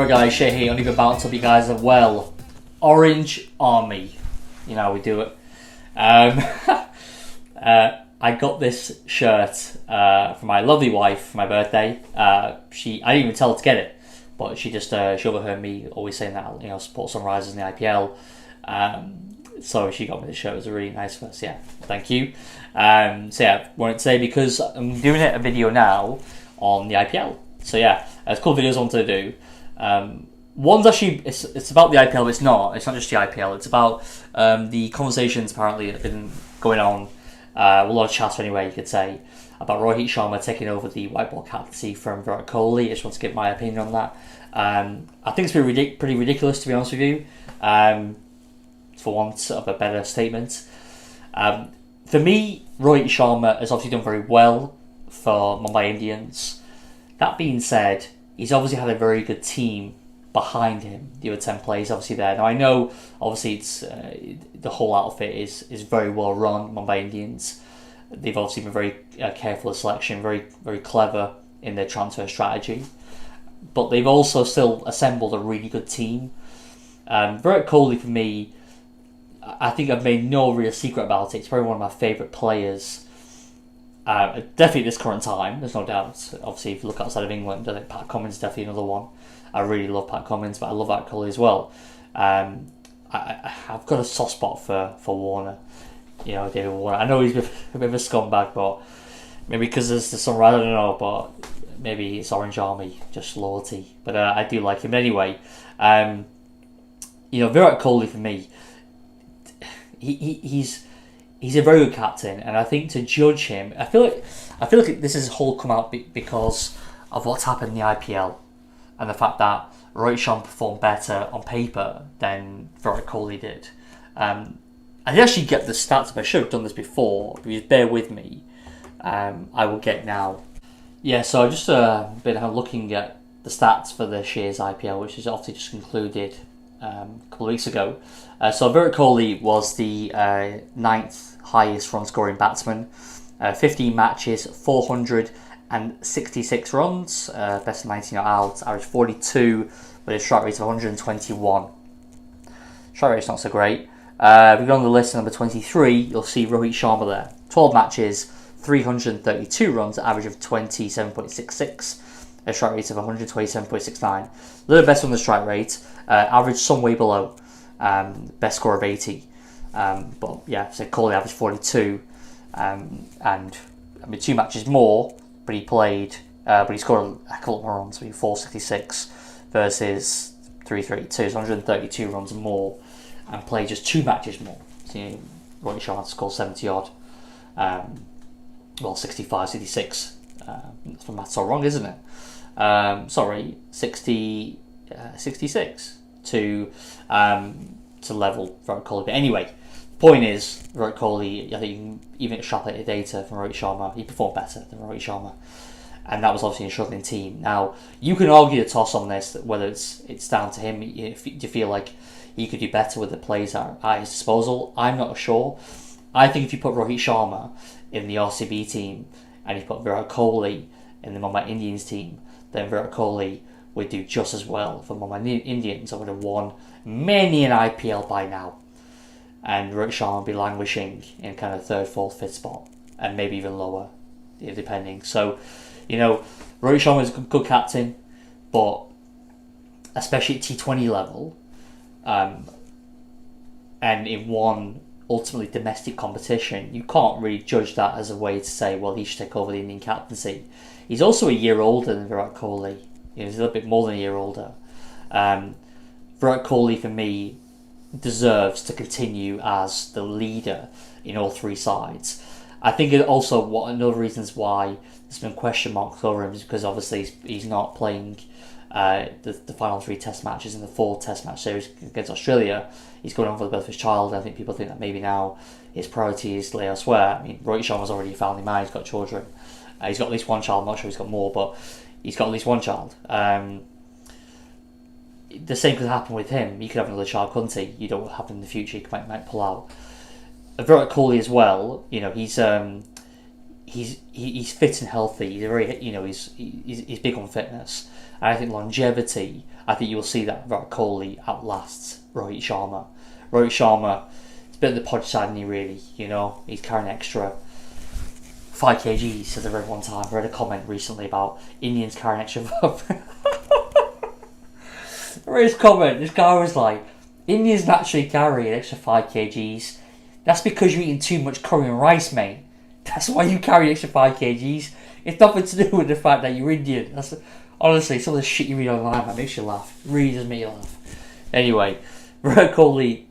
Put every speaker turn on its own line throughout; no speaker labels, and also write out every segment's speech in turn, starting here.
Alright guys, Shay here, only about to hope you guys are well. Orange Army, you know how we do it. I got this shirt for my lovely wife for my birthday. I didn't even tell her to get it, but she overheard me always saying that, you know, support Sunrisers in the IPL. So she got me the shirt. It was a really nice first. Yeah, thank you. Wanted to say because I'm doing a video now on the IPL. So yeah, there's cool videos I wanted to do. One's actually it's about the IPL, but it's not just the IPL. It's about the conversations apparently that have been going on. A lot of chatter anyway, you could say, about Rohit Sharma taking over the white ball captaincy from Virat Kohli. I just want to give my opinion on that. I think it's pretty ridiculous, to be honest with you, for want of a better statement. For me, Rohit Sharma has obviously done very well for Mumbai Indians. That being said, he's obviously had a very good team behind him. The other 10 players obviously there. Now I know obviously it's the whole outfit is very well run. Mumbai Indians, they've obviously been very careful of selection, very clever in their transfer strategy, but they've also still assembled a really good team. Virat Kohli, for me, I think I've made no real secret about it. It's probably one of my favourite players. Definitely at this current time, there's no doubt. Obviously, if you look outside of England, I think Pat Cummins is definitely another one. I really love Pat Cummins, but I love Virat Kohli as well. I've got a soft spot for Warner. You know, David Warner. I know he's a bit of a scumbag, but maybe because there's the Sunrise, I don't know, but maybe it's Orange Army, just loyalty. But I do like him anyway. You know, Virat Kohli for me, he's a very good captain, and I think to judge him, I feel like this has all come out because of what's happened in the IPL and the fact that Rohit Sharma performed better on paper than Virat Kohli did. I did actually get the stats, but I should have done this before. If you just bear with me, I will get now. Yeah, so I've just been looking at the stats for this year's IPL, which is obviously just concluded a couple of weeks ago. So Virat Kohli was the 9th highest run scoring batsman, 15 matches, 466 runs, best of 19 not out, average 42 with a strike rate of 121. Strike rate's not so great. If we go on the list, number 23, you'll see Rohit Sharma there. 12 matches, 332 runs, average of 27.66, a strike rate of 127.69. A little better on the strike rate, average some way below, best score of 80. But yeah, so Kohli averaged 42, and I mean 2 matches more, but he played, but he scored a couple more runs, so 466 versus 332, so 132 runs more, and played just 2 matches more. So, you know, Rohit Sharma scored 70 odd, 65, 66. That's maths all wrong, isn't it? 66 to level Virat Kohli. But anyway, the point is, Virat Kohli, I think you can even extrapolate the data from Rohit Sharma, he performed better than Rohit Sharma. And that was obviously a struggling team. Now, you can argue the toss on this, whether it's down to him. Do you feel like he could do better with the players at his disposal? I'm not sure. I think if you put Rohit Sharma in the RCB team and you put Virat Kohli in the Mumbai Indians team, then Virat Kohli would do just as well for Mumbai Indians. I would have won many an IPL by now. And Rohit Sharma would be languishing in kind of 3rd, 4th, 5th spot, and maybe even lower, depending. So, you know, Rohit Sharma is a good captain, but especially at T20 level, and in one ultimately domestic competition, you can't really judge that as a way to say, well, he should take over the Indian captaincy. He's also a year older than Virat Kohli. You know, he's a little bit more than a year older. Virat Kohli, for me, deserves to continue as the leader in all 3 sides. I think it also one of the reasons why there's been question marks over him is because obviously he's not playing the final 3 test matches in the 4 test match series against Australia. He's going on for the birth of his child. I think people think that maybe now his priority is lay elsewhere. I mean, Rohit Sharma's already a family man, he's got children. He's got at least one child, I'm not sure he's got more, but he's got at least one child. The same could happen with him. He could have another child, couldn't he? You don't know what happen in the future, he might pull out. Virat Kohli as well, you know, he's fit and healthy. He's very, you know, he's big on fitness. And I think longevity I think you will see that Virat Kohli outlasts Rohit Sharma. Rohit Sharma, it's a bit of the podge side, isn't he, really? You know, he's carrying extra 5 kgs, as I read one time. I read a comment recently about Indians carrying extra. I read his comment. This guy was like, Indians naturally carry an extra 5 kgs. That's because you're eating too much curry and rice, mate. That's why you carry an extra 5 kgs. It's nothing to do with the fact that you're Indian. That's honestly some of the shit you read online that makes you laugh. It really does make you laugh. Anyway, Virat Kohli,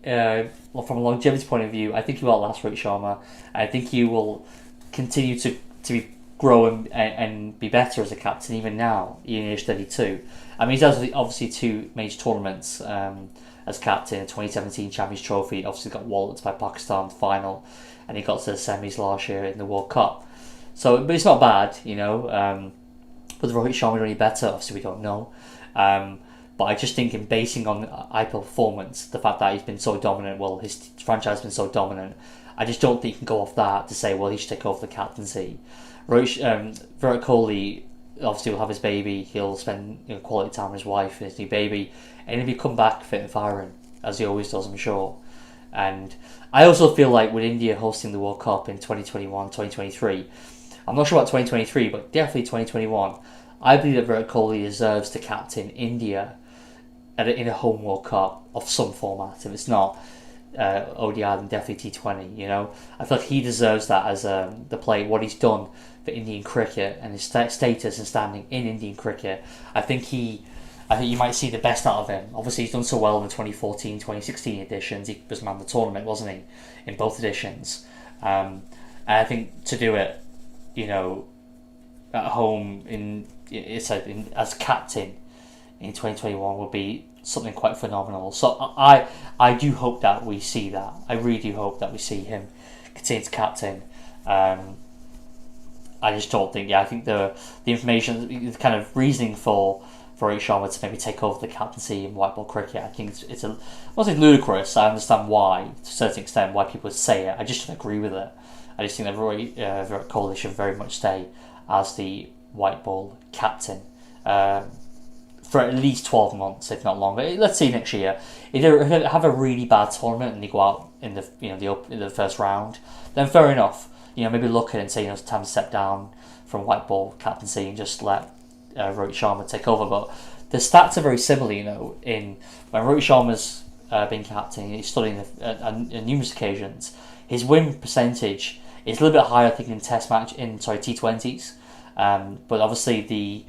from a longevity point of view, I think he will outlast Rohit Sharma. I think he will continue to grow and be better as a captain even now, in age 32. I mean, he's obviously 2 major tournaments as captain. A 2017 Champions Trophy, obviously got walloped by Pakistan final, and he got to the semis last year in the World Cup. So, but it's not bad, you know. Whether Rohit Sharma any better, obviously we don't know. But I just think in basing on IPL performance, the fact that he's been so dominant, well, his franchise has been so dominant, I just don't think you can go off that to say, well, he should take over the captaincy. Virat Kohli obviously will have his baby, he'll spend quality time with his wife and his new baby, and he'll come back fit and firing, as he always does, I'm sure. And I also feel like with India hosting the World Cup in 2021, 2023, I'm not sure about 2023, but definitely 2021, I believe that Virat Kohli deserves to captain India in a home World Cup of some format. If it's not ODI, then definitely T20. You know, I feel like he deserves that as the play. What he's done for Indian cricket and his status and standing in Indian cricket. I think you might see the best out of him. Obviously, he's done so well in the 2014, 2016 editions. He was man of the tournament, wasn't he, in both editions? And I think to do it, you know, at home as captain in 2021 would be something quite phenomenal. So I do hope that we see that. I really do hope that we see him continue to captain. I just don't think. I think the information, the kind of reasoning for Rohit Sharma to maybe take over the captaincy in white ball cricket, I think it's I won't say ludicrous. I understand why, to a certain extent, why people would say it. I just don't agree with it. I just think that Virat Kohli should very much stay as the white ball captain for at least 12 months, if not longer. Let's see next year. If they have a really bad tournament and they go out in the first round, then fair enough. Maybe look at it and say it's time to step down from white ball captaincy and just let Rohit Sharma take over. But the stats are very similar. In when Rohit Sharma's been captain, he's studying on numerous occasions. His win percentage is a little bit higher, I think, in T20s. But obviously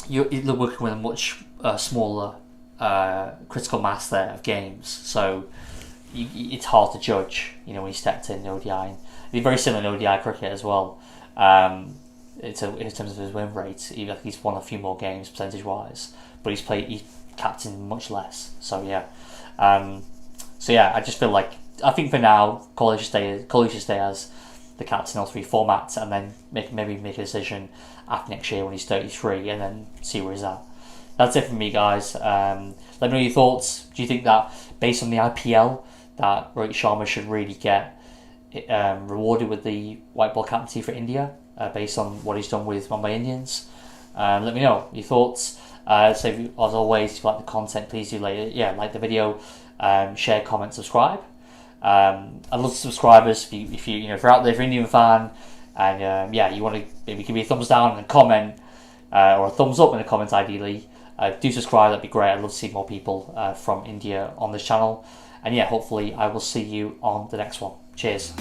you're working with a much smaller critical mass there of games, so it's hard to judge. When he stepped in ODI, and he's very similar in ODI cricket as well. In terms of his win rate, he's won a few more games percentage wise, but he's captained much less. So yeah, I just feel like I think for now Kohli should stay as the captain in all 3 formats, and then maybe make a decision after next year when he's 33, and then see where he's at. That's it from me, guys. Let me know your thoughts. Do you think that based on the IPL that Rohit Sharma should really get rewarded with the white ball captaincy for India based on what he's done with Mumbai Indians? Let me know your thoughts. So as always, if you like the content, please do like the video, share, comment, subscribe. I'd love subscribers if you're out there, if you're an Indian fan, and you want to maybe give me a thumbs down and a comment, or a thumbs up and a comment ideally. Do subscribe, that'd be great. I'd love to see more people from India on this channel, and hopefully I will see you on the next one. Cheers.